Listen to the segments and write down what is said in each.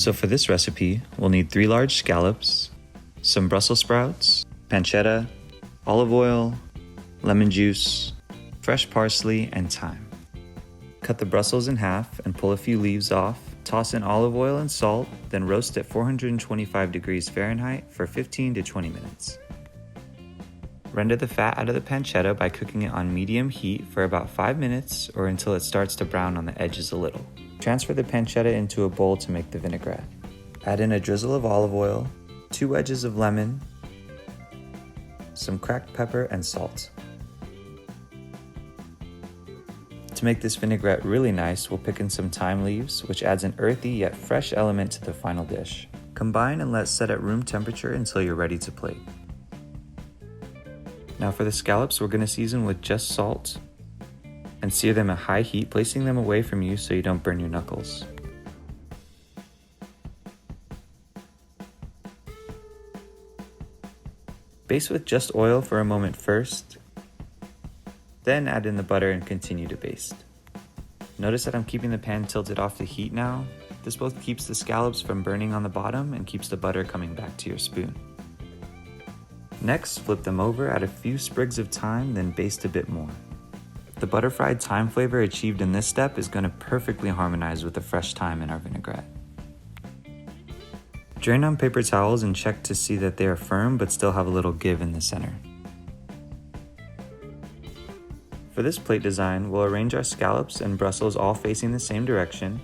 So for this recipe, we'll need 3 large scallops, some Brussels sprouts, pancetta, olive oil, lemon juice, fresh parsley, and thyme. Cut the Brussels in half and pull a few leaves off, toss in olive oil and salt, then roast at 425 degrees Fahrenheit for 15 to 20 minutes. Render the fat out of the pancetta by cooking it on medium heat for about 5 minutes or until it starts to brown on the edges a little. Transfer the pancetta into a bowl to make the vinaigrette. Add in a drizzle of olive oil, 2 wedges of lemon, some cracked pepper, and salt. To make this vinaigrette really nice, we'll pick in some thyme leaves, which adds an earthy yet fresh element to the final dish. Combine and let set at room temperature until you're ready to plate. Now for the scallops, we're going to season with just salt and sear them at high heat, placing them away from you so you don't burn your knuckles. Baste with just oil for a moment first, then add in the butter and continue to baste. Notice that I'm keeping the pan tilted off the heat now. This both keeps the scallops from burning on the bottom and keeps the butter coming back to your spoon. Next, flip them over, add a few sprigs of thyme, then baste a bit more. The butter-fried thyme flavor achieved in this step is going to perfectly harmonize with the fresh thyme in our vinaigrette. Drain on paper towels and check to see that they are firm but still have a little give in the center. For this plate design, we'll arrange our scallops and Brussels all facing the same direction.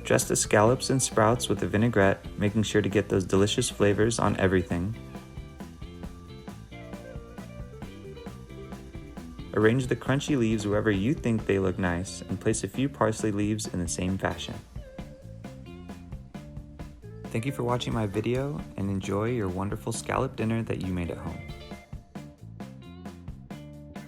Dress the scallops and sprouts with the vinaigrette, making sure to get those delicious flavors on everything. Arrange the crunchy leaves wherever you think they look nice, and place a few parsley leaves in the same fashion. Thank you for watching my video, and enjoy your wonderful scallop dinner that you made at home.